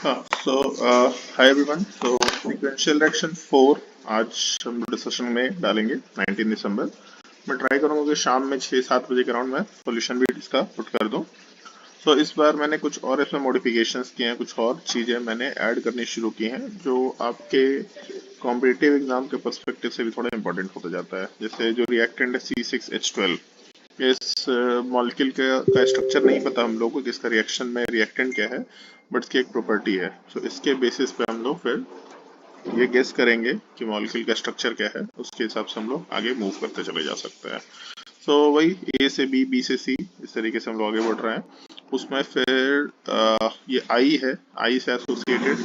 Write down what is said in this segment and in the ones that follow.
Hi everyone. Sequential reaction 4 आज हम discussion में डालेंगे 19 दिसंबर। मैं ट्राई करूंगा कि शाम में 6-7 बजे के अराउंड में सॉल्यूशन भी इसका पुट कर दूं। इस बार मैंने कुछ और इसमें मॉडिफिकेशंस किए हैं, कुछ और चीज़ें मैंने ऐड करनी शुरू की हैं जो आपके कॉम्पिटिटिव एग्जाम के पर्सपेक्टिव से भी थोड़ा इंपॉर्टेंट होता जाता है। जैसे जो रिएक्टेंट है C6H12, इस मॉलिक्यूल का स्ट्रक्चर नहीं पता हम लोग को कि इसका रिएक्शन में रिएक्टेंट क्या है, बट इसकी एक प्रॉपर्टी है। इसके बेसिस पे हम लोग फिर ये गेस करेंगे कि मॉलिक्यूल का स्ट्रक्चर क्या है, उसके हिसाब से हम लोग आगे मूव करते चले जा सकते हैं। वही A से B, B से C, इस तरीके से हम लोग आगे बढ़ रहे हैं। उसमें फिर ये I है, I से एसोसिएटेड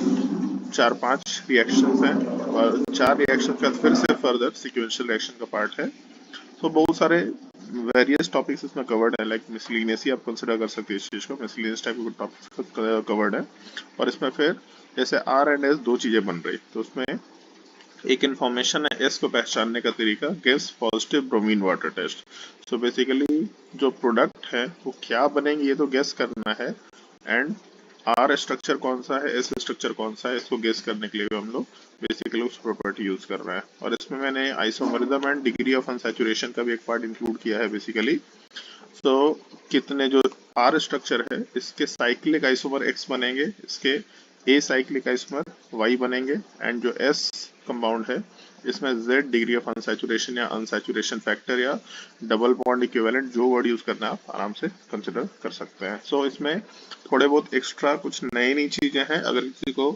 4-5 रिएक्शंस हैं और 4 रिएक्शन का फिर से फर्दर सिक्वेंशियल रिएक्शन का पार्ट है। बहुत सारे वेरियस टॉपिक्स इसमें कवर्ड है, लाइक मिसलिनियस ही आप कंसिडर कर सकते हैं इस चीज को, मिसलिनियस टाइप के टॉपिक्स कवर्ड है। और इसमें फिर जैसे R एंड S दो चीजें बन रही, तो उसमें एक इन्फॉर्मेशन है S को पहचानने का तरीका, gives positive bromine water test. Basically जो प्रोडक्ट है वो क्या बनेंगे ये तो गेस करना है, एंड R स्ट्रक्चर कौन सा है, S स्ट्रक्चर कौन सा है, इसको गेस करने के लिए भी हम लोग बेसिकली उस प्रॉपर्टी यूज कर रहे हैं। और इसमें मैंने isomerism and degree of unsaturation का भी एक पार्ट इंक्लूड किया है बेसिकली। कितने जो R स्ट्रक्चर है इसके साइक्लिक आइसोमर X बनेंगे, इसके A साइक्लिक आइसोमर Y बनेंगे, एंड जो S कंपाउंड है इसमें Z डिग्री ऑफ अनसैचुरेशन या अनसैचुरेशन फैक्टर या डबल बॉन्ड इक्विवेलेंट, जो वर्ड यूज करना है आप आराम से कंसिडर कर सकते हैं। इसमें थोड़े बहुत एक्स्ट्रा कुछ नई नई चीजें हैं। अगर किसी को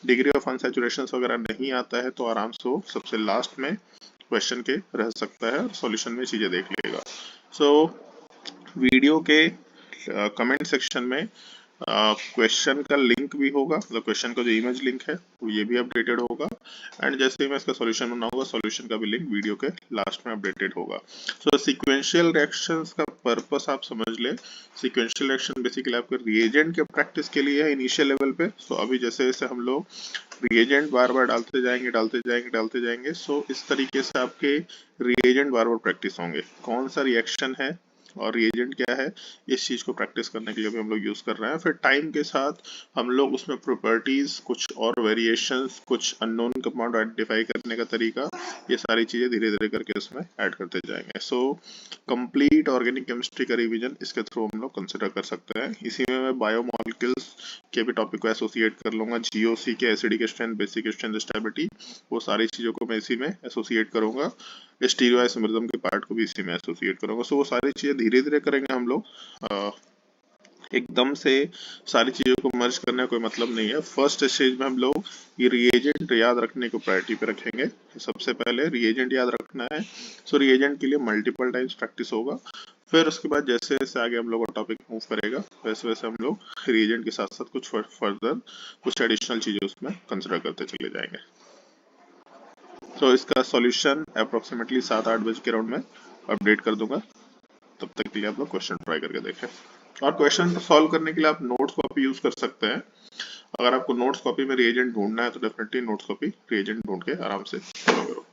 डिग्री ऑफ अनसैचुरेशन वगैरह नहीं आता है तो आराम से वो सबसे लास्ट में क्वेश्चन के रह सकता है और सॉल्यूशन में चीजें देख लेगा। वीडियो के कमेंट सेक्शन में क्वेश्चन का लिंक भी होगा, मतलब क्वेश्चन का जो इमेज लिंक है वो ये भी अपडेटेड होगा, एंड जैसे ही मैं इसका सॉल्यूशन बनाऊंगा सॉल्यूशन का भी लिंक वीडियो के लास्ट में अपडेटेड होगा। सीक्वेंशियल रिएक्शंस का पर्पस आप समझ ले, सीक्वेंशियल रिएक्शन बेसिकली आपके रिएजेंट के प्रैक्टिस के लिए है इनिशियल लेवल पे। अभी जैसे जैसे हम लोग रिएजेंट बार बार डालते जाएंगे, इस तरीके से आपके रिएजेंट बार बार प्रैक्टिस होंगे, कौन सा रिएक्शन है और रिएजेंट क्या है, इस चीज को प्रैक्टिस करने के लिए भी हम लोग यूज कर रहे हैं। फिर टाइम के साथ हम लोग उसमें प्रॉपर्टीज, कुछ और वेरिएशंस, कुछ अननोन कंपाउंड आइडेंटिफाई करने का तरीका, ये सारी चीजें धीरे धीरे करके उसमें ऐड करते जाएंगे। कंप्लीट ऑर्गेनिक केमिस्ट्री का रिवीजन इसके थ्रू हम लोग कंसिडर कर सकते हैं। इसी में मैं बायोमॉलिक्यूल्स के भी टॉपिक को एसोसिएट कर लूंगा, GOC के acidic strength, basic strength, stability, वो सारी चीजों को मैं इसी में एसोसिएट करूंगा। स्टीरियोआइसोमरिज्म के पार्ट को भी इसी में एसोसिएट करूंगा। वो सारी चीजें धीरे धीरे करेंगे हम लोग, एकदम से सारी चीजों को मर्ज करने का कोई मतलब नहीं है। फर्स्ट स्टेज में हम लोग ये रिएजेंट याद रखने को प्रायोरिटी पे रखेंगे। सबसे पहले रिएजेंट याद रखना है। रिएजेंट के लिए मल्टीपल टाइम्स प्रैक्टिस होगा। फिर उसके बाद जैसे जैसे आगे हम लोग का टॉपिक मूव करेगा वैसे वैसे हम लोग रिएजेंट के साथ साथ कुछ फर्दर कुछ एडिशनल चीजें उसमें कंसिडर करते चले जाएंगे। इसका सॉल्यूशन अप्रोक्सीमेटली 7-8 बजे के राउंड में अपडेट कर दूंगा। तब तक के लिए आप लोग क्वेश्चन ट्राई करके देखें, और क्वेश्चन को सॉल्व करने के लिए आप नोट्स कॉपी यूज कर सकते हैं। अगर आपको नोट्स कॉपी में रिएजेंट ढूंढना है तो डेफिनेटली नोट्स कॉपी रिएजेंट ढूंढ के आराम से फॉलो करो।